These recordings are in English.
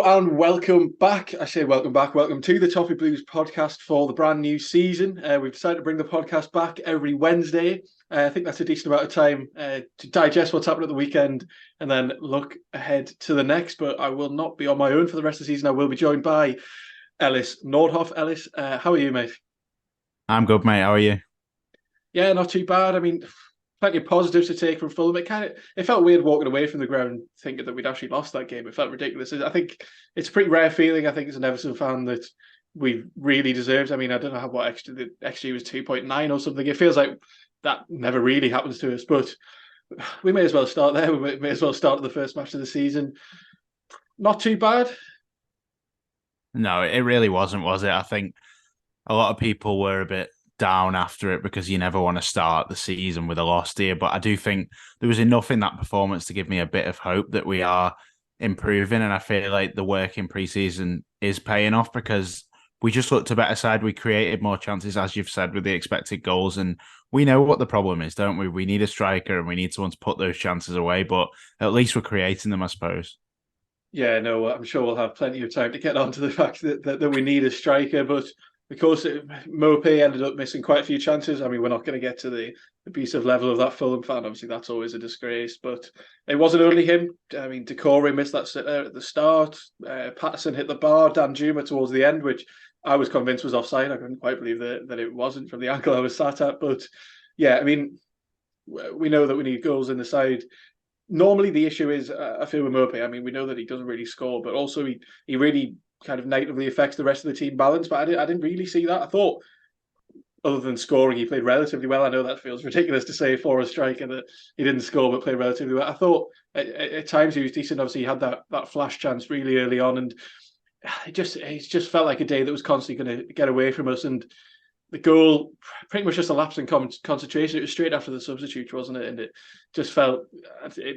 and welcome back. I say welcome back. Welcome to the Toffee Blues Podcast for the brand new season. We've decided to bring the podcast back every Wednesday. I think that's a decent amount of time to digest what's happened at the weekend and then look ahead to the next. But I will not be on my own for the rest of the season. I will be joined by Ellis Nordhoff. Ellis, how are you, mate? I'm good, mate. How are you? Yeah, not too bad. I mean, plenty of positives to take from Fulham. It felt weird walking away from the ground thinking that we'd actually lost that game. It felt ridiculous. I think it's a pretty rare feeling. I think as an Everton fan that we really deserved. I mean, I don't know what the XG was 2.9 or something. It feels like that never really happens to us, but we may as well start there. We may as well start at the first match of the season. Not too bad. No, it really wasn't, was it? I think a lot of people were a bit down after it because you never want to start the season with a loss here. But I do think there was enough in that performance to give me a bit of hope that we are improving. And I feel like the work in pre-season is paying off because we just looked a better side. We created more chances, as you've said, with the expected goals. And we know what the problem is, don't we? We need a striker and we need someone to put those chances away. But at least we're creating them, I suppose. Yeah, no, I'm sure we'll have plenty of time to get on to the fact that we need a striker. But of course, Mopé ended up missing quite a few chances. I mean, we're not going to get to the abusive level of that Fulham fan. Obviously, that's always a disgrace. But it wasn't only him. I mean, Decore missed that sitter at the start. Patterson hit the bar. Danjuma towards the end, which I was convinced was offside. I couldn't quite believe that it wasn't from the angle I was sat at. But yeah, I mean, we know that we need goals in the side. Normally, the issue is, I feel with Mopé. I mean, we know that he doesn't really score, but also he really kind of negatively affects the rest of the team balance. But I didn't really see that. I thought, other than scoring, he played relatively well. I know that feels ridiculous to say for a striker that he didn't score but played relatively well. I thought at times he was decent. Obviously, he had that flash chance really early on, and it just felt like a day that was constantly going to get away from us. And the goal, pretty much just a lapse in concentration. It was straight after the substitute, wasn't it? And it just felt,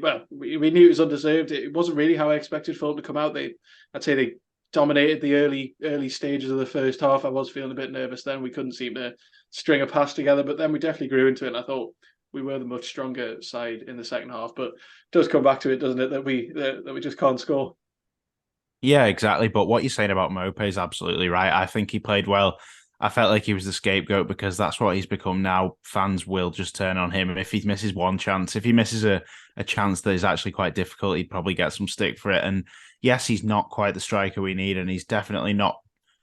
well, we knew it was undeserved. It wasn't really how I expected Fulham to come out. I'd say they dominated the early stages of the first half. I was feeling a bit nervous then. We couldn't seem to string a pass together, but then we definitely grew into it. And I thought we were the much stronger side in the second half. But it does come back to it, doesn't it, that we just can't score. Yeah, exactly. But what you're saying about Mopé is absolutely right. I think he played well. I felt like he was the scapegoat because that's what he's become now. Fans will just turn on him. If he misses one chance, if he misses a chance that is actually quite difficult, he'd probably get some stick for it. And yes, he's not quite the striker we need, and he's definitely not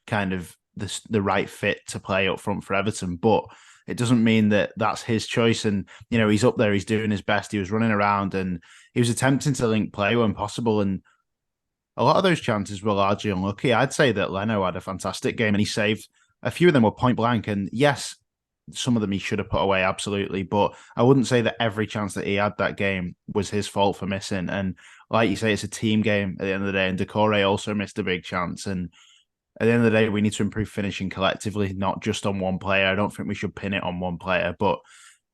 kind of the right fit to play up front for Everton. But it doesn't mean that that's his choice. And, you know, he's up there, he's doing his best. He was running around and he was attempting to link play when possible. And a lot of those chances were largely unlucky. I'd say that Leno had a fantastic game and he saved a few of them were point blank. And yes, some of them he should have put away, absolutely. But I wouldn't say that every chance that he had that game was his fault for missing. And like you say, it's a team game at the end of the day. And Decore also missed a big chance. And at the end of the day, we need to improve finishing collectively, not just on one player. I don't think we should pin it on one player. But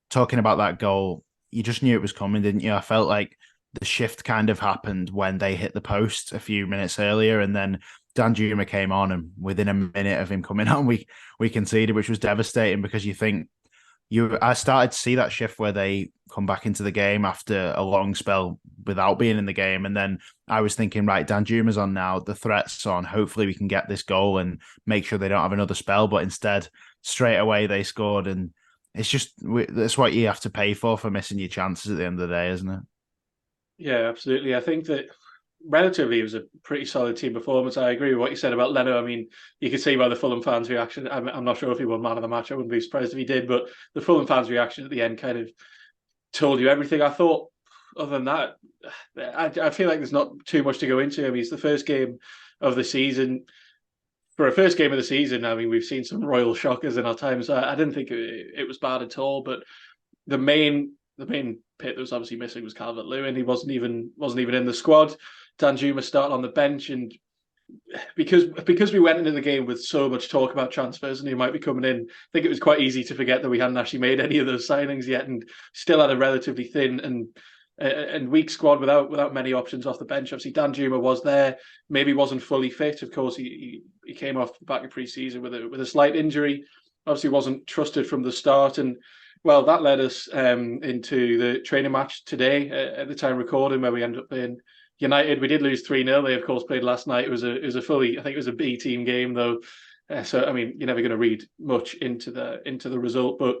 talking about that goal, you just knew it was coming, didn't you? I felt like the shift kind of happened when they hit the post a few minutes earlier. And then Danjuma came on, and within a minute of him coming on, we conceded, which was devastating because you think I started to see that shift where they come back into the game after a long spell without being in the game, and then I was thinking, right, Danjuma's on now, the threat's on. Hopefully, we can get this goal and make sure they don't have another spell. But instead, straight away they scored, and it's just that's what you have to pay for missing your chances at the end of the day, isn't it? Yeah, absolutely. I think that relatively it was a pretty solid team performance. I agree with what you said about Leno. I mean, you could see by the Fulham fans' reaction. I'm not sure if he won man of the match. I wouldn't be surprised if he did, but the Fulham fans' reaction at the end kind of told you everything. I thought, other than that, I feel like there's not too much to go into. I mean, it's the first game of the season. For a first game of the season, I mean, we've seen some royal shockers in our time, so I didn't think it was bad at all. But the main pit that was obviously missing was Calvert-Lewin. He wasn't even in the squad. Danjuma starting on the bench, and because we went into the game with so much talk about transfers and he might be coming in, I think it was quite easy to forget that we hadn't actually made any of those signings yet, and still had a relatively thin and weak squad without many options off the bench. Obviously, Danjuma was there, maybe wasn't fully fit. Of course, he came off the back of pre-season with a slight injury. Obviously, wasn't trusted from the start, and well, that led us into the training match today at the time recording, where we ended up playing United, we did lose 3-0. They, of course, played last night. It was a fully, I think it was a B team game, though. So, I mean, you're never going to read much into the result. But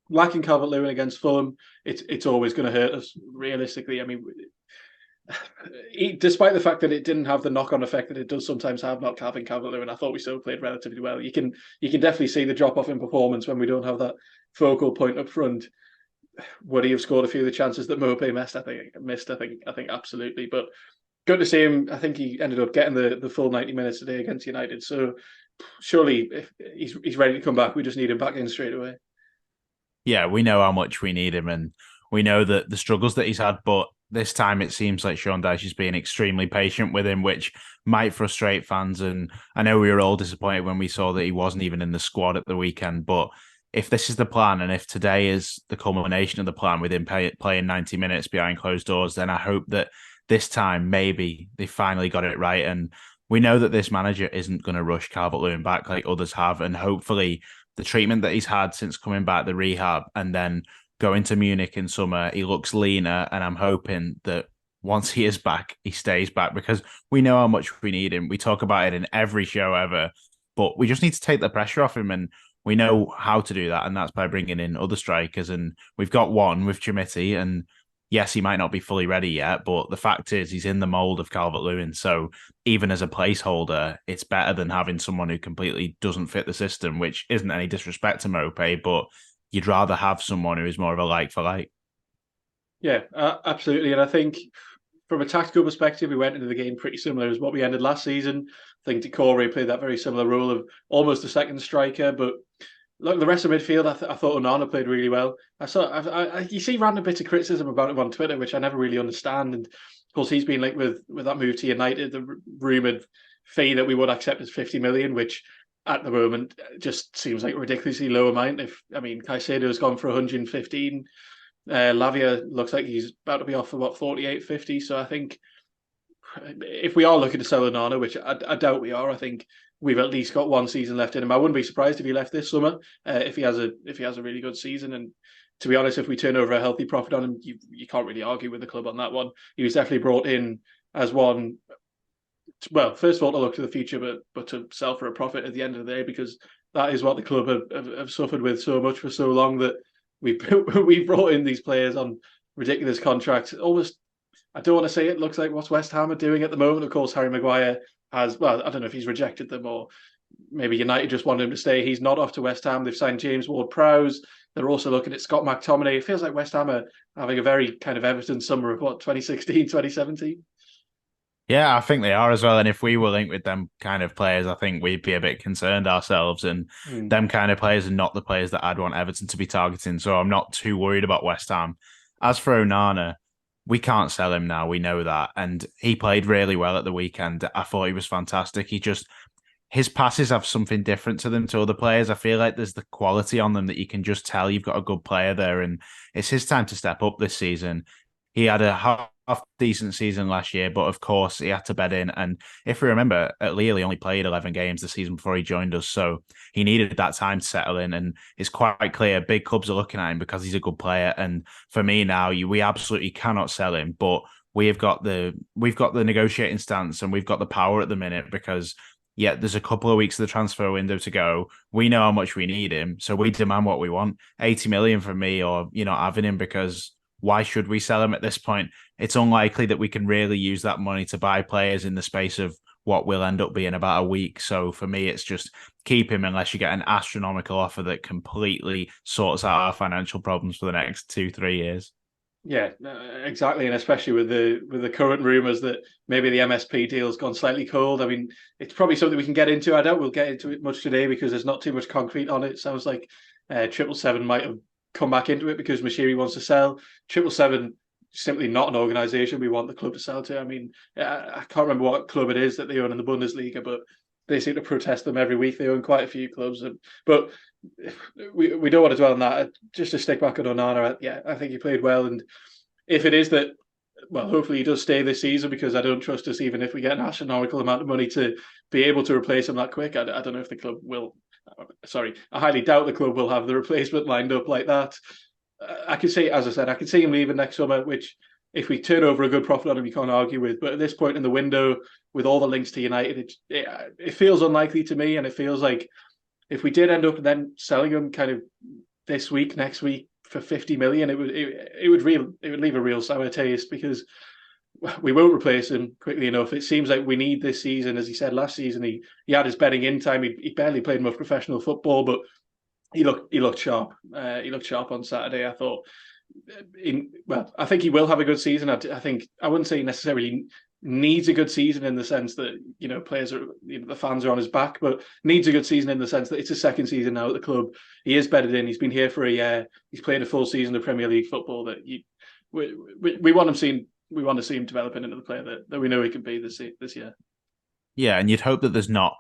lacking Calvert-Lewin against Fulham, it's always going to hurt us, realistically. I mean, despite the fact that it didn't have the knock-on effect that it does sometimes have, not having Calvert-Lewin, I thought we still played relatively well. You can definitely see the drop-off in performance when we don't have that focal point up front. Would he have scored a few of the chances that Mopé missed? I think absolutely. But good to see him. I think he ended up getting the full 90 minutes today against United. So surely, if he's ready to come back, we just need him back in straight away. Yeah, we know how much we need him, and we know that the struggles that he's had. But this time, it seems like Sean Dyche is being extremely patient with him, which might frustrate fans. And I know we were all disappointed when we saw that he wasn't even in the squad at the weekend, but if this is the plan, and if today is the culmination of the plan with him playing 90 minutes behind closed doors, then I hope that this time maybe they finally got it right. And we know that this manager isn't going to rush Calvert-Lewin back like others have. And hopefully the treatment that he's had since coming back, the rehab, and then going to Munich in summer, he looks leaner. And I'm hoping that once he is back, he stays back, because we know how much we need him. We talk about it in every show ever, but we just need to take the pressure off him. And we know how to do that, and that's by bringing in other strikers. And we've got one with Chimiti, and yes, he might not be fully ready yet, but the fact is he's in the mould of Calvert-Lewin. So even as a placeholder, it's better than having someone who completely doesn't fit the system, which isn't any disrespect to Mopé, but you'd rather have someone who is more of a like for like. Yeah, absolutely. And I think from a tactical perspective, we went into the game pretty similar as what we ended last season. I think Decore played that very similar role of almost a second striker, but look, the rest of midfield, I thought Onana played really well. You see random bits of criticism about him on Twitter, which I never really understand. And of course, he's been linked with that move to United, the rumoured fee that we would accept is 50 million, which at the moment just seems like a ridiculously low amount. Caicedo's gone for 115. Lavia looks like he's about to be off for 48, 50. So I think if we are looking to sell Onana, which I doubt we are, I think we've at least got one season left in him. I wouldn't be surprised if he left this summer if he has a really good season. And to be honest, if we turn over a healthy profit on him, you can't really argue with the club on that one. He was definitely brought in as one. Well, first of all, to look to the future, but to sell for a profit at the end of the day, because that is what the club have suffered with so much for so long, that we brought in these players on ridiculous contracts. Almost, I don't want to say it looks like what West Ham are doing at the moment. Of course, Harry Maguire has, well, I don't know if he's rejected them or maybe United just wanted him to stay. He's not off to West Ham. They've signed James Ward-Prowse. They're also looking at Scott McTominay. It feels like West Ham are having a very kind of Everton summer of 2016, 2017. Yeah, I think they are as well. And if we were linked with them kind of players, I think we'd be a bit concerned ourselves. And them kind of players are not the players that I'd want Everton to be targeting. So I'm not too worried about West Ham. As for Onana, we can't sell him now. We know that. And he played really well at the weekend. I thought he was fantastic. His passes have something different to them to other players. I feel like there's the quality on them that you can just tell you've got a good player there. And it's his time to step up this season. He had a half decent season last year, but of course he had to bed in. And if we remember, at Lille, he only played 11 games the season before he joined us. So he needed that time to settle in. And it's quite clear big clubs are looking at him because he's a good player. And for me now, we absolutely cannot sell him. But we've got the negotiating stance and we've got the power at the minute because there's a couple of weeks of the transfer window to go. We know how much we need him. So we demand what we want. 80 million from me or, having him, because why should we sell him at this point? It's unlikely that we can really use that money to buy players in the space of what will end up being about a week. So for me, it's just keep him unless you get an astronomical offer that completely sorts out our financial problems for the next 2-3 years. Yeah, exactly, and especially with the current rumours that maybe the MSP deal's gone slightly cold. I mean, it's probably something we can get into. I doubt we'll get into it much today because there's not too much concrete on it. Sounds like 777 might have come back into it because Moshiri wants to sell. 777 simply not an organisation we want the club to sell to. I mean, I can't remember what club it is that they own in the Bundesliga, but they seem to protest them every week. They own quite a few clubs, but we don't want to dwell on that. Just to stick back on Onana, I think he played well, and if it is that, well, hopefully he does stay this season, because I don't trust us, even if we get an astronomical amount of money, to be able to replace him that quick. I don't know if the club will. Sorry, I highly doubt the club will have the replacement lined up like that. I can see, as I said, I can see him leaving next summer, which if we turn over a good profit on him, you can't argue with. But at this point in the window, with all the links to United, it feels unlikely to me, and it feels like if we did end up then selling him kind of this week, next week for 50 million, it would leave a real sour taste because we won't replace him quickly enough. It seems like we need this season, as he said last season. He had his betting in time. He barely played much professional football, but he looked sharp. He looked sharp on Saturday. I thought. I think he will have a good season. I think I wouldn't say he necessarily needs a good season in the sense that players are the fans are on his back, but needs a good season in the sense that it's his second season now at the club. He is bedded in. He's been here for a year. He's played a full season of Premier League football. That we want him seen. We want to see him developing into the player that we know he can be this year. Yeah, and you'd hope that there's not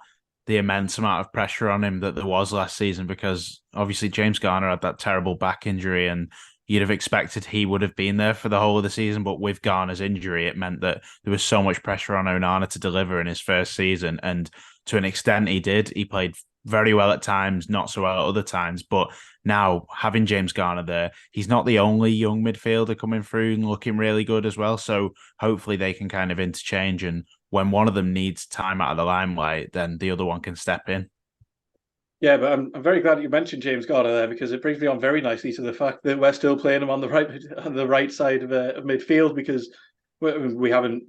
the immense amount of pressure on him that there was last season, because obviously James Garner had that terrible back injury, and you'd have expected he would have been there for the whole of the season. But with Garner's injury, it meant that there was so much pressure on Onana to deliver in his first season. And to an extent, he did. He played very well at times, not so well at other times. But now, having James Garner there, he's not the only young midfielder coming through and looking really good as well. So hopefully they can kind of interchange. And when one of them needs time out of the limelight, then the other one can step in. Yeah, but I'm very glad you mentioned James Garner there, because it brings me on very nicely to the fact that we're still playing him on the right side of midfield, because we haven't.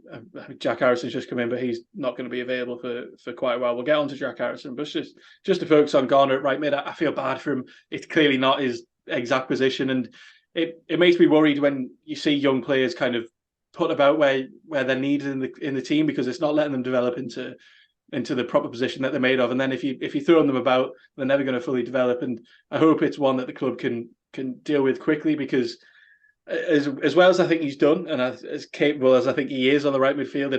Jack Harrison's just come in, but he's not going to be available for quite a while. We'll get on to Jack Harrison, but just to focus on Garner at right mid, I feel bad for him. It's clearly not his exact position, and it makes me worried when you see young players kind of put about where they're needed in the team, because it's not letting them develop into the proper position that they're made of. And then if you throw them about, they're never going to fully develop. And I hope it's one that the club can deal with quickly, because as well as I think he's done, and as capable as I think he is on the right midfield,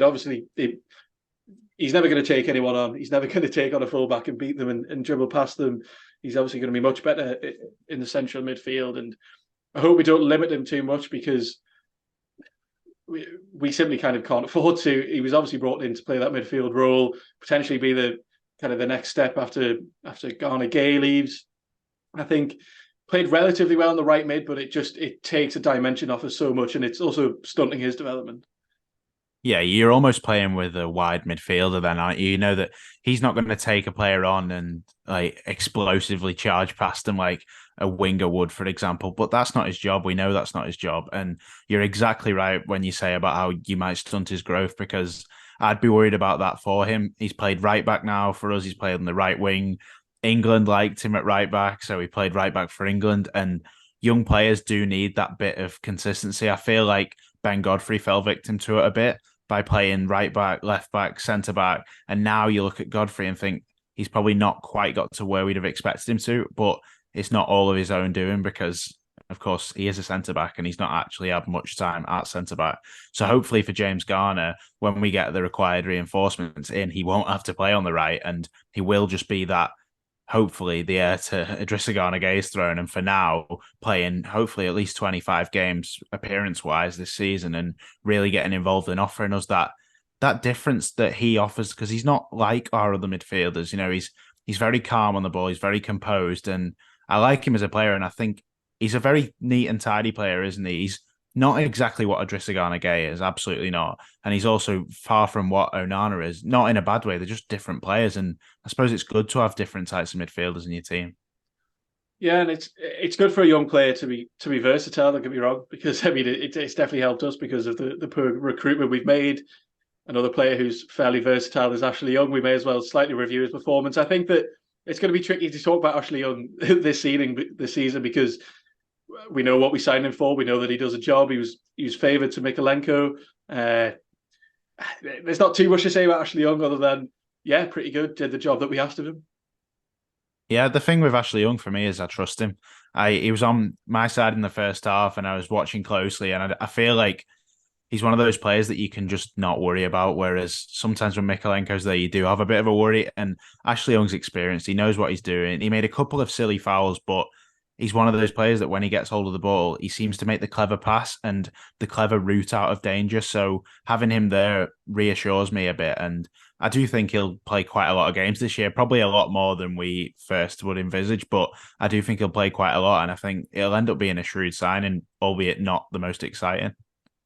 he's never going to take anyone on. He's never going to take on a fullback and beat them and dribble past them. He's obviously going to be much better in the central midfield. And I hope we don't limit him too much, because we simply kind of can't afford to. He was obviously brought in to play that midfield role, potentially be the kind of the next step after Garner Gay leaves. I think played relatively well on the right mid, but it takes a dimension off us so much, and it's also stunting his development. Yeah, you're almost playing with a wide midfielder then, aren't you? You know that he's not going to take a player on and like explosively charge past him like a winger would, for example. But that's not his job. We know that's not his job. And you're exactly right when you say about how you might stunt his growth, because I'd be worried about that for him. He's played right back now for us. He's played on the right wing. England liked him at right back, so he played right back for England. And young players do need that bit of consistency. I feel like Ben Godfrey fell victim to it a bit by playing right back, left back, centre back. And now you look at Godfrey and think he's probably not quite got to where we'd have expected him to, but it's not all of his own doing, because of course he is a centre back and he's not actually had much time at centre back. So hopefully for James Garner, when we get the required reinforcements in, he won't have to play on the right, and he will just be that, hopefully, the heir to Idrissa Gana Gay's throne. And for now, playing hopefully at least 25 games appearance-wise this season, and really getting involved and offering us that difference that he offers, because he's not like our other midfielders. You know, he's very calm on the ball. He's very composed, and I like him as a player. And I think he's a very neat and tidy player, isn't he? He's not exactly what Idrissa Gana Gay is, absolutely not. And he's also far from what Onana is, not in a bad way. They're just different players. And I suppose it's good to have different types of midfielders in your team. Yeah, and it's good for a young player to be versatile, don't get me wrong, because I mean it's definitely helped us because of the poor recruitment we've made. Another player who's fairly versatile is Ashley Young. We may as well slightly review his performance. I think that it's going to be tricky to talk about Ashley Young this season, because we know what we signed him for. We know that he does a job. He was favoured to Mikalenko. There's not too much to say about Ashley Young other than, yeah, pretty good. Did the job that we asked of him. Yeah, the thing with Ashley Young for me is I trust him. He was on my side in the first half, and I was watching closely, and I feel like he's one of those players that you can just not worry about, whereas sometimes when Mikalenko's there, you do have a bit of a worry. And Ashley Young's experienced. He knows what he's doing. He made a couple of silly fouls, but he's one of those players that when he gets hold of the ball, he seems to make the clever pass and the clever route out of danger. So having him there reassures me a bit. And I do think he'll play quite a lot of games this year, probably a lot more than we first would envisage, but I do think he'll play quite a lot. And I think it'll end up being a shrewd signing, albeit not the most exciting.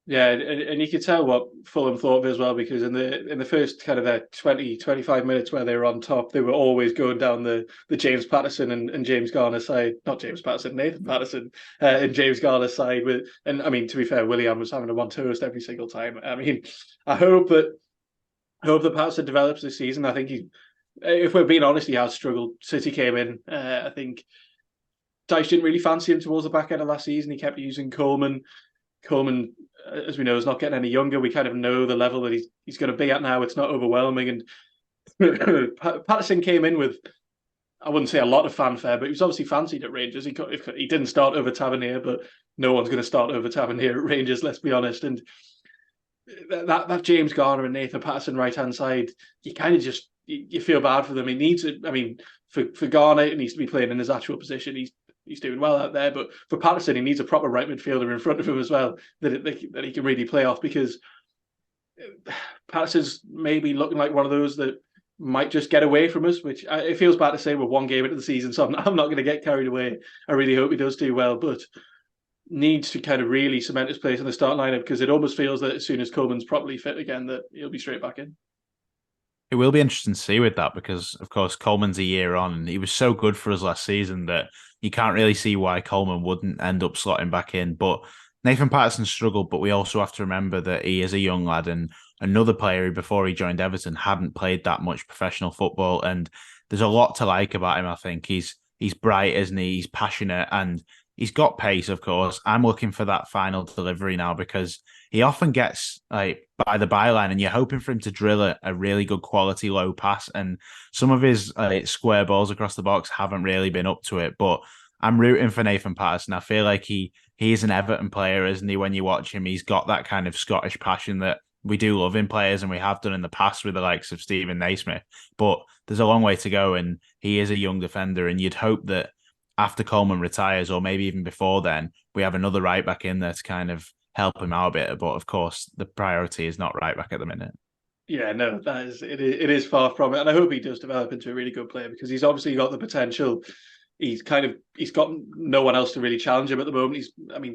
Yeah, and you could tell what Fulham thought of it as well, because in the first kind of their 20, 25 minutes where they were on top, they were always going down the James Patterson and James Garner side, not James Patterson, Nathan Patterson and James Garner's side with, and I mean, to be fair, William was having a one toast every single time. I mean, I hope that Patterson develops this season. I think if we're being honest, he has struggled since he came in. I think Dyche didn't really fancy him towards the back end of last season. He kept using Coleman. Coleman, as we know, is not getting any younger. We kind of know the level that he's going to be at now. It's not overwhelming. And Patterson came in with, I wouldn't say a lot of fanfare, but he was obviously fancied at Rangers. He didn't start over Tavernier, but no one's going to start over Tavernier at Rangers, let's be honest. And that James Garner and Nathan Patterson right hand side, you kind of just you feel bad for them. He needs it. I mean, for Garner, it needs to be playing in his actual position. He's doing well out there, but for Patterson, he needs a proper right midfielder in front of him as well that he can really play off, because Patterson's maybe looking like one of those that might just get away from us, which it feels bad to say we're one game into the season, so I'm not going to get carried away. I really hope he does do well, but needs to kind of really cement his place in the start lineup, because it almost feels that as soon as Coleman's properly fit again, that he'll be straight back in. It will be interesting to see with that because, of course, Coleman's a year on and he was so good for us last season that you can't really see why Coleman wouldn't end up slotting back in. But Nathan Patterson struggled, but we also have to remember that he is a young lad and another player who, before he joined Everton, hadn't played that much professional football. And there's a lot to like about him, I think. He's bright, isn't he? He's passionate and he's got pace, of course. I'm looking for that final delivery now because he often gets like by the byline and you're hoping for him to drill a really good quality low pass. And some of his square balls across the box haven't really been up to it. But I'm rooting for Nathan Patterson. I feel like he is an Everton player, isn't he? When you watch him, he's got that kind of Scottish passion that we do love in players and we have done in the past with the likes of Stephen Naismith. But there's a long way to go and he is a young defender and you'd hope that after Coleman retires, or maybe even before then, we have another right back in there to kind of help him out a bit. But of course, the priority is not right back at the minute. Yeah, no, it is far from it, and I hope he does develop into a really good player, because he's obviously got the potential. He's got no one else to really challenge him at the moment.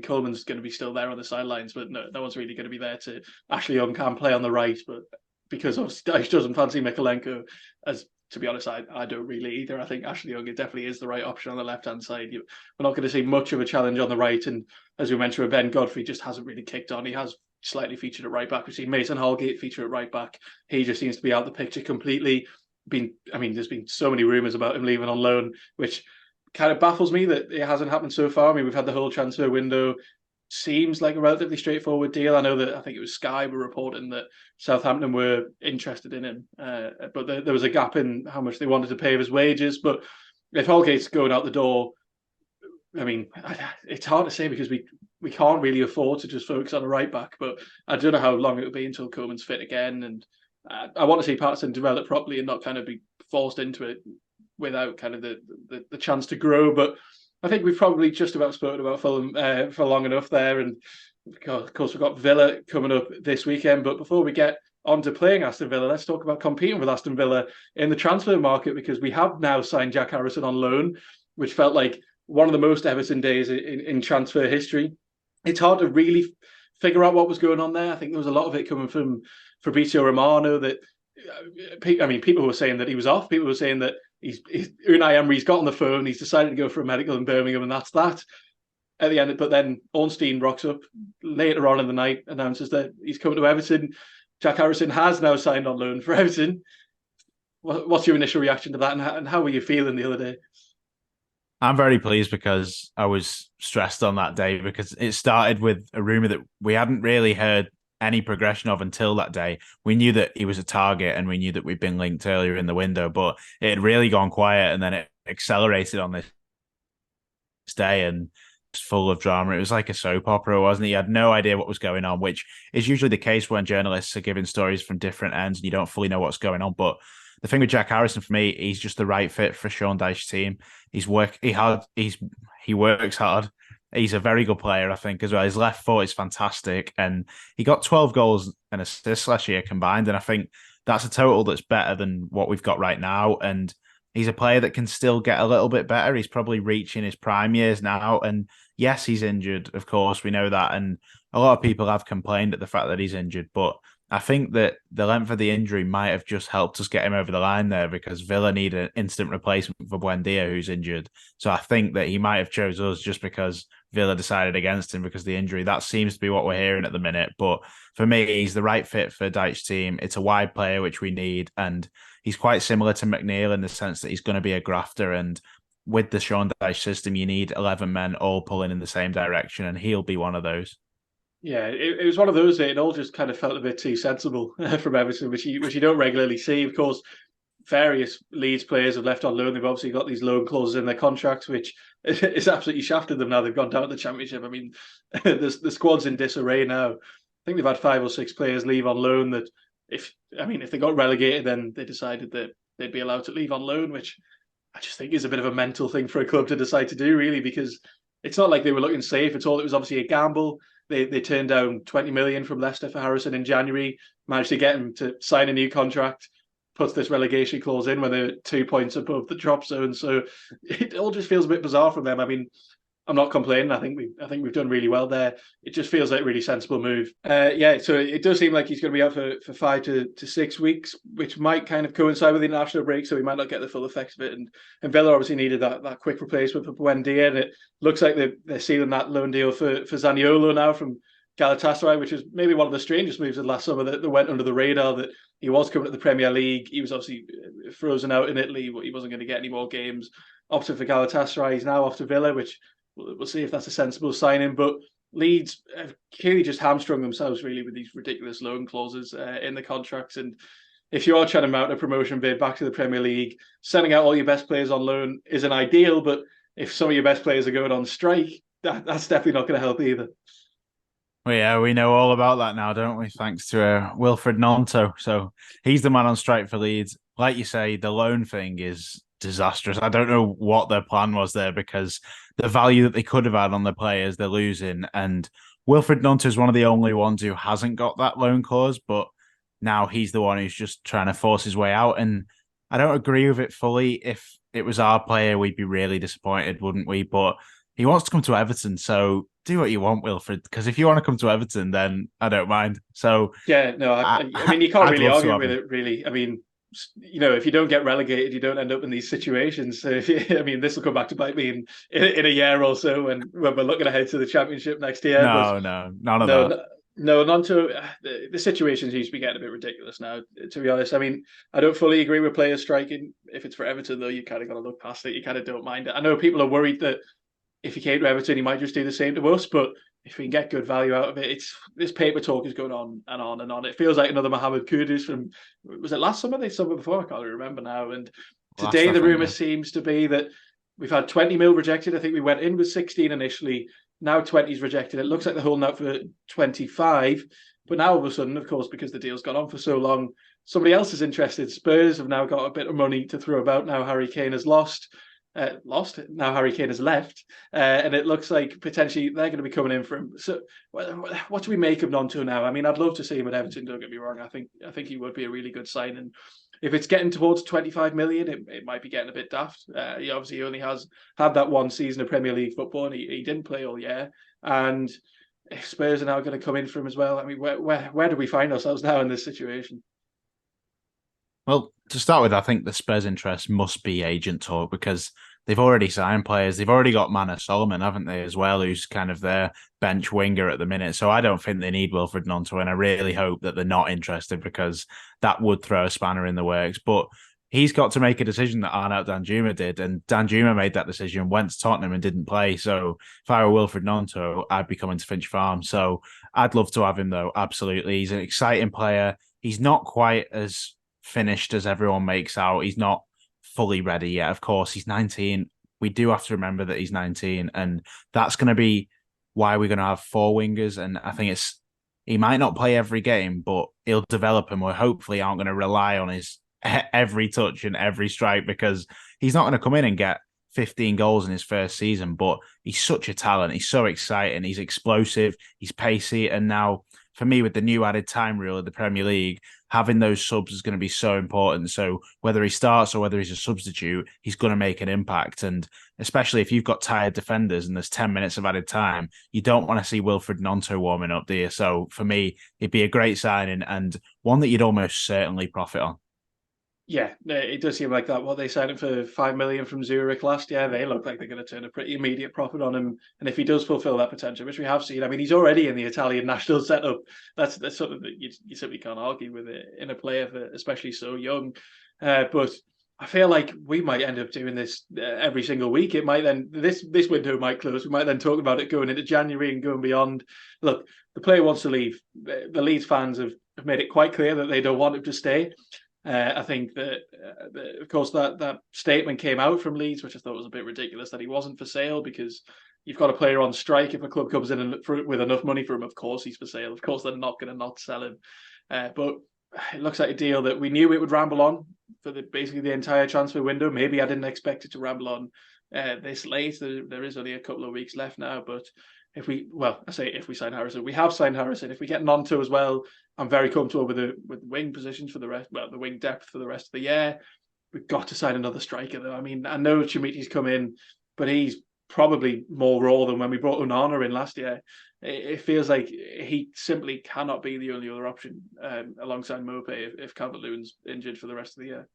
Coleman's going to be still there on the sidelines, but no one's really going to be there to. Ashley Young can play on the right, but because Dyche doesn't fancy Mikalenko, as to be honest, I don't really either. I think Ashley Young definitely is the right option on the left-hand side. We're not going to see much of a challenge on the right. And as we mentioned, Ben Godfrey just hasn't really kicked on. He has slightly featured at right back. We've seen Mason Holgate feature at right back. He just seems to be out the picture completely. There's been so many rumours about him leaving on loan, which kind of baffles me that it hasn't happened so far. I mean, we've had the whole transfer window. Seems like a relatively straightforward deal. I think it was Sky were reporting that Southampton were interested in him, but there was a gap in how much they wanted to pay of his wages. But if Holgate's going out the door, I mean, it's hard to say because we can't really afford to just focus on a right back. But I don't know how long it will be until Coleman's fit again, and I want to see Patterson develop properly and not kind of be forced into it without kind of the chance to grow. But I think we've probably just about spoken about Fulham for long enough there. And of course, we've got Villa coming up this weekend. But before we get on to playing Aston Villa, let's talk about competing with Aston Villa in the transfer market, because we have now signed Jack Harrison on loan, which felt like one of the most Everton days in transfer history. It's hard to really figure out what was going on there. I think there was a lot of it coming from Fabrizio Romano that, people were saying that he was off. People were saying that Unai Emery's got on the phone, he's decided to go for a medical in Birmingham, and that's that at the end. But then Ornstein rocks up later on in the night, announces that he's coming to Everton. Jack Harrison has now signed on loan for Everton. What's your initial reaction to that, and how were you feeling the other day? I'm very pleased because I was stressed on that day because it started with a rumour that we hadn't really heard any progression of until that day. We knew that he was a target and we knew that we'd been linked earlier in the window, but it had really gone quiet and then it accelerated on this day and was full of drama. It was like a soap opera, wasn't it? You had no idea what was going on, which is usually the case when journalists are giving stories from different ends and you don't fully know what's going on. But the thing with Jack Harrison, for me, he's just the right fit for Sean Dyche's team. He works hard. He's a very good player, I think, as well. His left foot is fantastic. And he got 12 goals and assists last year combined. And I think that's a total that's better than what we've got right now. And he's a player that can still get a little bit better. He's probably reaching his prime years now. And yes, he's injured, of course. We know that. And a lot of people have complained at the fact that he's injured, but I think that the length of the injury might have just helped us get him over the line there because Villa need an instant replacement for Buendia, who's injured. So I think that he might have chose us just because Villa decided against him because of the injury. That seems to be what we're hearing at the minute. But for me, he's the right fit for Dyche's team. It's a wide player, which we need. And he's quite similar to McNeil in the sense that he's going to be a grafter. And with the Sean Dyche system, you need 11 men all pulling in the same direction. And he'll be one of those. Yeah, it was one of those that it all just kind of felt a bit too sensible from Everton, which you don't regularly see. Of course, various Leeds players have left on loan. They've obviously got these loan clauses in their contracts, which is absolutely shafted them now. They've gone down to the Championship. I mean, the squad's in disarray now. I think they've had 5 or 6 players leave on loan that if they got relegated, then they decided that they'd be allowed to leave on loan, which I just think is a bit of a mental thing for a club to decide to do, really, because it's not like they were looking safe at all. It was obviously a gamble. They turned down 20 million from Leicester for Harrison in January, managed to get him to sign a new contract, puts this relegation clause in when they're 2 points above the drop zone. So it all just feels a bit bizarre from them. I mean, I'm not complaining. I think we've done really well there. It just feels like a really sensible move. So it does seem like he's going to be out for 5 to 6 weeks, which might kind of coincide with the international break, so we might not get the full effect of it. And Villa obviously needed that quick replacement for Buendia, and it looks like they're sealing that loan deal for Zaniolo now from Galatasaray, which is maybe one of the strangest moves of last summer that went under the radar. That he was coming to the Premier League. He was obviously frozen out in Italy, but he wasn't going to get any more games. Opted for Galatasaray. He's now off to Villa, which we'll see if that's a sensible signing. But Leeds have clearly just hamstrung themselves really with these ridiculous loan clauses in the contracts. And if you are trying to mount a promotion bid back to the Premier League, sending out all your best players on loan isn't ideal. But if some of your best players are going on strike, that's definitely not going to help either. Well, yeah, we know all about that now, don't we? Thanks to Wilfred Gnonto. So he's the man on strike for Leeds. Like you say, the loan thing is disastrous. I don't know what their plan was there because the value that they could have had on the players, they're losing. And Wilfred Gnonto is one of the only ones who hasn't got that loan clause, but now he's the one who's just trying to force his way out. And I don't agree with it fully. If it was our player, we'd be really disappointed, wouldn't we? But he wants to come to Everton, so do what you want, Wilfred. Because if you want to come to Everton, then I don't mind. So yeah, no, I mean you can't really argue with it. Really, I mean, if you don't get relegated, you don't end up in these situations. So this will come back to bite me in a year or so when we're looking ahead to the Championship next year. No, none of that. No, Gnonto, the situation seems to be getting a bit ridiculous now, to be honest. I mean, I don't fully agree with players striking. If it's for Everton, though, you kind of got to look past it. You kind of don't mind it. I know people are worried that if he came to Everton, he might just do the same to us. But if we can get good value out of it, this paper talk is going on and on and on. It feels like another Mohamed Kudus from, was it last summer? The summer before? I can't remember now. And today the rumour seems to be that we've had 20 mil rejected. I think we went in with 16 initially. Now 20 is rejected. It looks like they're holding out for 25. But now all of a sudden, of course, because the deal's gone on for so long, somebody else is interested. Spurs have now got a bit of money to throw about. Now Harry Kane has lost. Now Harry Kane has left, and it looks like potentially they're going to be coming in for him. So, what do we make of Gnonto now? I mean, I'd love to see him at Everton. Don't get me wrong. I think he would be a really good sign. And if it's getting towards 25 million, it might be getting a bit daft. He obviously only has had that one season of Premier League football, and he didn't play all year. And if Spurs are now going to come in for him as well, I mean, where do we find ourselves now in this situation? Well, to start with, I think the Spurs' interest must be agent talk because they've already signed players. They've already got Manor Solomon, haven't they, as well, who's kind of their bench winger at the minute. So I don't think they need Wilfred Gnonto, and I really hope that they're not interested because that would throw a spanner in the works. But he's got to make a decision that Arnaut Danjuma did, and Danjuma made that decision, went to Tottenham and didn't play. So if I were Wilfred Gnonto, I'd be coming to Finch Farm. So I'd love to have him, though, absolutely. He's an exciting player. He's not quite as finished as everyone makes out. He's not fully ready yet. Of course, he's 19. We do have to remember that he's 19, and that's going to be why we're going to have 4 wingers. And I think he might not play every game, but he'll develop, and we hopefully aren't going to rely on his every touch and every strike because he's not going to come in and get 15 goals in his first season. But he's such a talent. He's so exciting. He's explosive. He's pacey. And now, for me, with the new added time rule of the Premier League, having those subs is going to be so important. So whether he starts or whether he's a substitute, he's going to make an impact. And especially if you've got tired defenders and there's 10 minutes of added time, you don't want to see Wilfred Gnonto warming up, do you? So for me, it'd be a great signing and one that you'd almost certainly profit on. Yeah, it does seem like that. What they signed him for 5 million from Zurich last year, they look like they're going to turn a pretty immediate profit on him. And if he does fulfil that potential, which we have seen, I mean, he's already in the Italian national setup. That's something that you simply can't argue with it in a player, especially so young. But I feel like we might end up doing this every single week. It might then this window might close. We might then talk about it going into January and going beyond. Look, the player wants to leave. The Leeds fans have made it quite clear that they don't want him to stay. I think that, of course, that statement came out from Leeds, which I thought was a bit ridiculous, that he wasn't for sale because you've got a player on strike. If a club comes in with enough money for him, of course he's for sale. Of course, they're not going to not sell him. But it looks like a deal that we knew it would ramble on for basically the entire transfer window. Maybe I didn't expect it to ramble on this late. There is only a couple of weeks left now, but if we sign Harrison, we have signed Harrison. If we get Gnonto as well, I'm very comfortable with the wing positions for the rest. Well, the wing depth for the rest of the year. We've got to sign another striker, though. I mean, I know Chimiti's come in, but he's probably more raw than when we brought Onana in last year. It feels like he simply cannot be the only other option alongside Mope if Calvert-Lewin's injured for the rest of the year.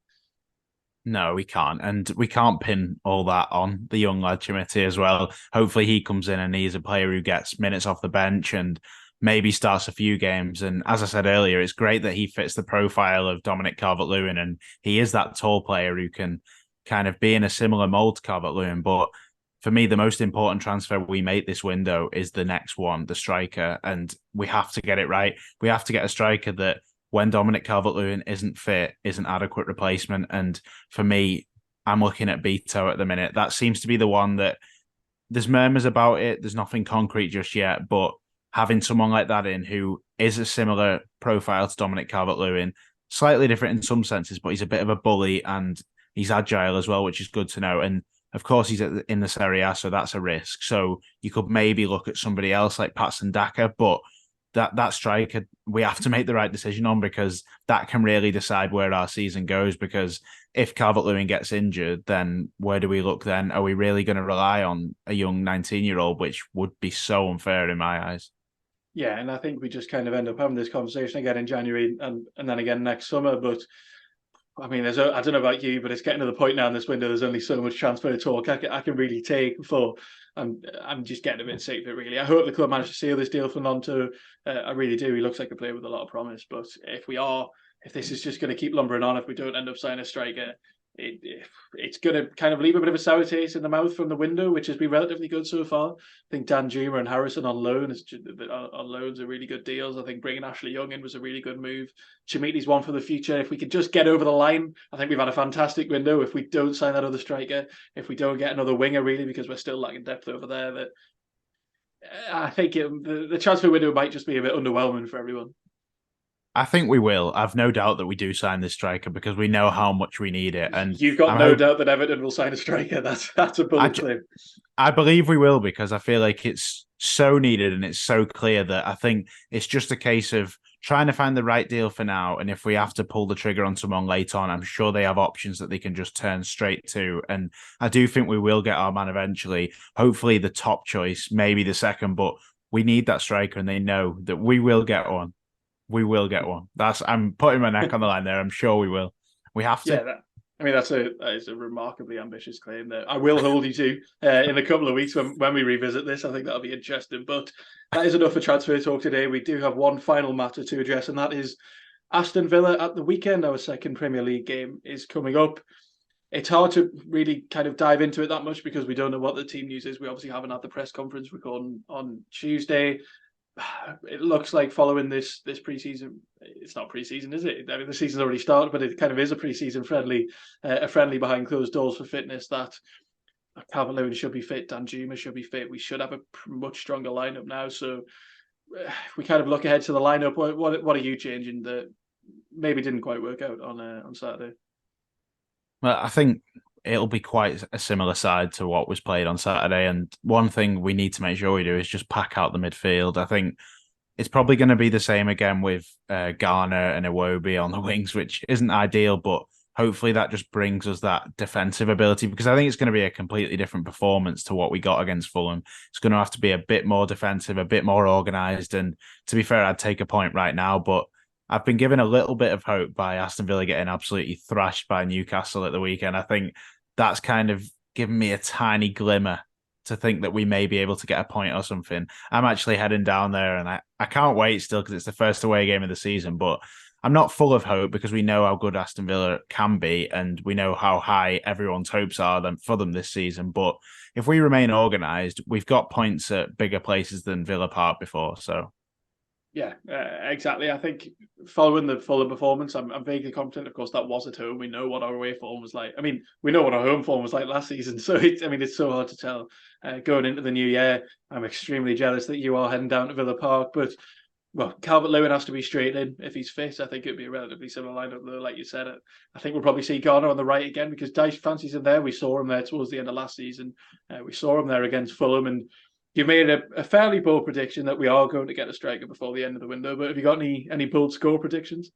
No, we can't. And we can't pin all that on the young lad Chimiti as well. Hopefully he comes in and he's a player who gets minutes off the bench and maybe starts a few games. And as I said earlier, it's great that he fits the profile of Dominic Calvert-Lewin and he is that tall player who can kind of be in a similar mold to Calvert-Lewin. But for me, the most important transfer we make this window is the next one, the striker. And we have to get it right. We have to get a striker that when Dominic Calvert-Lewin isn't fit, is an adequate replacement. And for me, I'm looking at Beto at the minute. That seems to be the one that there's murmurs about it. There's nothing concrete just yet, but having someone like that in who is a similar profile to Dominic Calvert-Lewin, slightly different in some senses, but he's a bit of a bully and he's agile as well, which is good to know. And of course, he's in the Serie A, so that's a risk. So you could maybe look at somebody else like Patson Daka, but that striker, we have to make the right decision on because that can really decide where our season goes. Because if Calvert-Lewin gets injured, then where do we look then? Are we really going to rely on a young 19-year-old, which would be so unfair in my eyes? Yeah, and I think we just kind of end up having this conversation again in January and then again next summer. But I mean, I don't know about you, but it's getting to the point now in this window. There's only so much transfer talk I can really take before I'm just getting a bit sick of it, really. I hope the club managed to seal this deal for Gnonto. I really do. He looks like a player with a lot of promise. But if this is just going to keep lumbering on, if we don't end up signing a striker, it's going to kind of leave a bit of a sour taste in the mouth from the window, which has been relatively good so far. I think Dan Juma and Harrison on loans are really good deals. I think bringing Ashley Young in was a really good move. Chimiti's one for the future. If we could just get over the line, I think we've had a fantastic window. If we don't sign that other striker, if we don't get another winger, really, because we're still lacking depth over there, that I think the transfer window might just be a bit underwhelming for everyone. I think we will. I've no doubt that we do sign this striker because we know how much we need it. And you've got no doubt that Everton will sign a striker. That's a bullet claim. I believe we will because I feel like it's so needed and it's so clear that I think it's just a case of trying to find the right deal for now. And if we have to pull the trigger on someone later on, I'm sure they have options that they can just turn straight to. And I do think we will get our man eventually. Hopefully the top choice, maybe the second, but we need that striker and they know that we will get one. We will get one. I'm putting my neck on the line there. I'm sure we will. We have to. Yeah, that is a remarkably ambitious claim that I will hold you to in a couple of weeks when we revisit this. I think that'll be interesting. But that is enough for transfer talk today. We do have one final matter to address, and that is Aston Villa at the weekend. Our second Premier League game is coming up. It's hard to really kind of dive into it that much because we don't know what the team news is. We obviously haven't had the press conference recording on Tuesday. It looks like following this pre-season, it's not pre-season, is it? I mean, the season's already started, but it kind of is a pre-season friendly, a friendly behind closed doors for fitness. That Calvert-Lewin should be fit, Dan Juma should be fit. We should have a much stronger lineup now. So we kind of look ahead to the lineup. What are you changing that maybe didn't quite work out on Saturday? Well, I think it'll be quite a similar side to what was played on Saturday. And one thing we need to make sure we do is just pack out the midfield. I think it's probably going to be the same again with Garner and Iwobi on the wings, which isn't ideal, but hopefully that just brings us that defensive ability, because I think it's going to be a completely different performance to what we got against Fulham. It's going to have to be a bit more defensive, a bit more organised. And to be fair, I'd take a point right now, but I've been given a little bit of hope by Aston Villa getting absolutely thrashed by Newcastle at the weekend. I think that's kind of given me a tiny glimmer to think that we may be able to get a point or something. I'm actually heading down there, and I can't wait still, because it's the first away game of the season, but I'm not full of hope because we know how good Aston Villa can be, and we know how high everyone's hopes are for them this season. But if we remain organised, we've got points at bigger places than Villa Park before. So, yeah, exactly. I think following the Fulham performance, I'm vaguely confident. Of course, that was at home. We know what our away form was like. I mean, we know what our home form was like last season. So, it's so hard to tell going into the new year. I'm extremely jealous that you are heading down to Villa Park, but well, Calvert-Lewin has to be straight in if he's fit. I think it'd be a relatively similar lineup, though, like you said. I think we'll probably see Garner on the right again because Dyche fancies him there. We saw him there towards the end of last season. We saw him there against Fulham, and you made a fairly bold prediction that we are going to get a striker before the end of the window. But have you got any bold score predictions?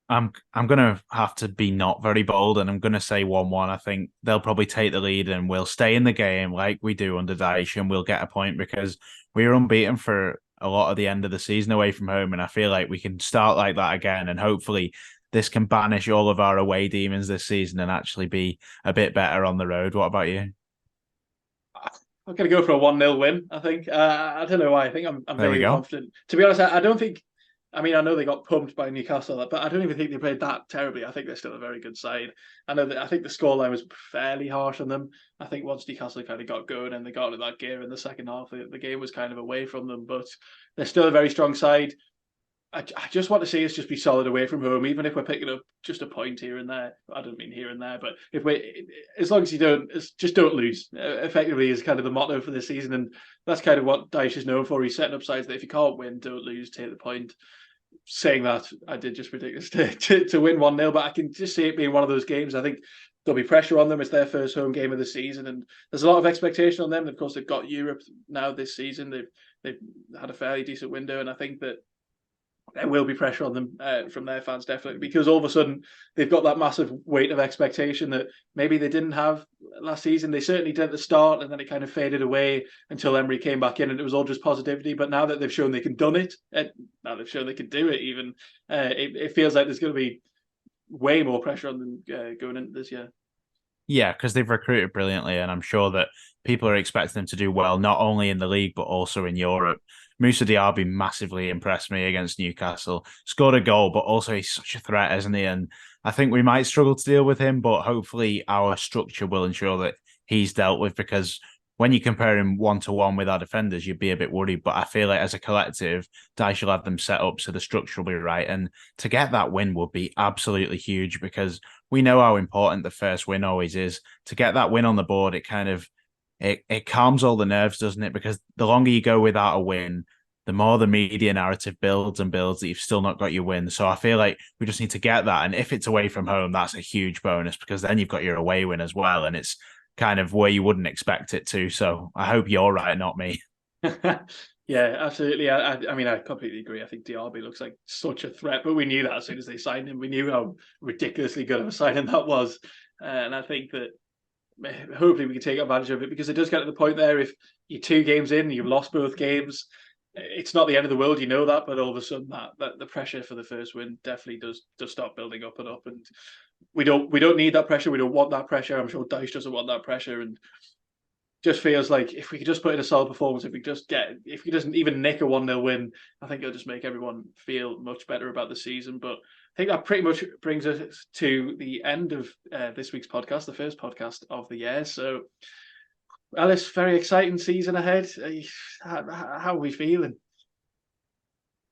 I'm gonna have to be not very bold, and I'm gonna say 1-1. I think they'll probably take the lead, and we'll stay in the game like we do under Dyche, and we'll get a point because we were unbeaten for a lot of the end of the season away from home, and I feel like we can start like that again, and hopefully this can banish all of our away demons this season and actually be a bit better on the road. What about you? I'm going to go for a 1-0 win, I think. I don't know why. I think I'm There we very go. confident. To be honest, I don't think. I mean, I know they got pumped by Newcastle, but I don't even think they played that terribly. I think they're still a very good side. I think the scoreline was fairly harsh on them. I think once Newcastle kind of got going and they got into that gear in the second half, the game was kind of away from them. But they're still a very strong side. I just want to see us just be solid away from home, even if we're picking up just a point here and there. I don't mean here and there, but if we, as long as you don't, just don't lose. Effectively, is kind of the motto for this season, and that's kind of what Dyche is known for. He's setting up sides that if you can't win, don't lose, take the point. Saying that, I did just predict us to win 1-0, but I can just see it being one of those games. I think there'll be pressure on them. It's their first home game of the season, and there's a lot of expectation on them. And of course, they've got Europe now this season. They've had a fairly decent window, and I think that there will be pressure on them from their fans, definitely, because all of a sudden they've got that massive weight of expectation that maybe they didn't have last season. They certainly did at the start, and then it kind of faded away until Emery came back in, and it was all just positivity. But now that they've shown they can done it, now they've shown they can do it even, it feels like there's going to be way more pressure on them going into this year. Yeah, because they've recruited brilliantly, and I'm sure that people are expecting them to do well, not only in the league, but also in Europe. Moussa Diaby massively impressed me against Newcastle. Scored a goal, but also he's such a threat, isn't he? And I think we might struggle to deal with him, but hopefully our structure will ensure that he's dealt with, because when you compare him 1-to-1 with our defenders, you'd be a bit worried. But I feel like as a collective, Dyche will have them set up so the structure will be right. And to get that win would be absolutely huge, because we know how important the first win always is. To get that win on the board, it kind of it calms all the nerves, doesn't it? Because the longer you go without a win, the more the media narrative builds and builds that you've still not got your win. So I feel like we just need to get that. And if it's away from home, that's a huge bonus, because then you've got your away win as well. And it's kind of where you wouldn't expect it to. So I hope you're right, not me. Yeah, absolutely. I mean, I completely agree. I think Diaby looks like such a threat, but we knew that as soon as they signed him. We knew how ridiculously good of a signing that was. And I think that hopefully we can take advantage of it, because it does get to the point there, if you're 2 games in, you've lost both games, it's not the end of the world, you know that, but all of a sudden that the pressure for the first win definitely does start building up and up, and we don't need that pressure. We don't want that pressure. I'm sure Dyche doesn't want that pressure, and just feels like if we could just put in a solid performance, if we doesn't even nick a 1-0 win, I think it'll just make everyone feel much better about the season. But I think that pretty much brings us to the end of this week's podcast, the first podcast of the year. So, Ellis, very exciting season ahead. How are we feeling?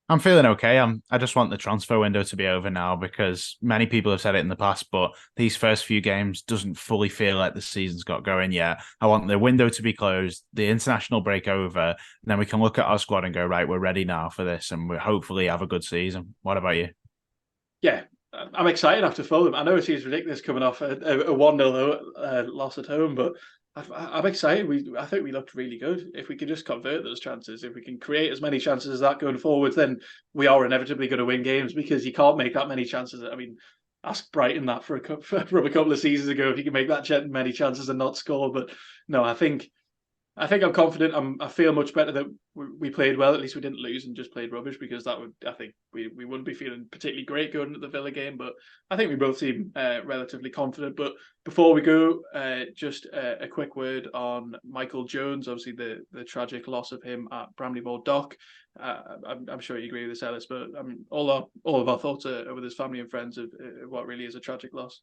I'm feeling okay. I just want the transfer window to be over now, because many people have said it in the past, but these first few games doesn't fully feel like the season's got going yet. I want the window to be closed, the international break over, and then we can look at our squad and go, right, we're ready now for this, and we hopefully have a good season. What about you? Yeah, I'm excited after Fulham. I know it seems ridiculous coming off a 1-0 loss at home, but I'm excited. I think we looked really good. If we can just convert those chances, if we can create as many chances as that going forward, then we are inevitably going to win games because you can't make that many chances. I mean, ask Brighton that from a couple of seasons ago if you can make that many chances and not score. But no, I think I'm confident. I feel much better that we played well. At least we didn't lose and just played rubbish, because I think we wouldn't be feeling particularly great going into the Villa game. But I think we both seem relatively confident. But before we go, just a quick word on Michael Jones. Obviously, the tragic loss of him at Bramley-Moore Dock. I'm sure you agree with this, Ellis. But all of our thoughts are with his family and friends of what really is a tragic loss.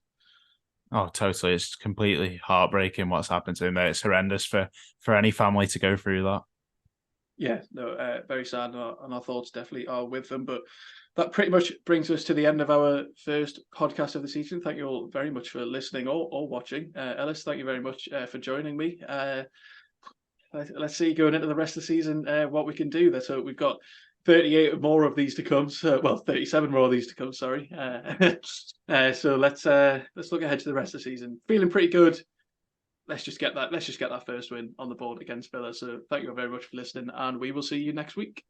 Oh, totally. It's completely heartbreaking what's happened to him there. It's horrendous for any family to go through that. Yeah, no, very sad, and our thoughts definitely are with them. But that pretty much brings us to the end of our first podcast of the season. Thank you all very much for listening or watching. Ellis, thank you very much for joining me. Let's see, going into the rest of the season, what we can do. Let's hope we've got 38 more of these to come. So, well, 37 more of these to come. Sorry. So let's look ahead to the rest of the season. Feeling pretty good. Let's just get that first win on the board against Villa. So thank you very much for listening, and we will see you next week.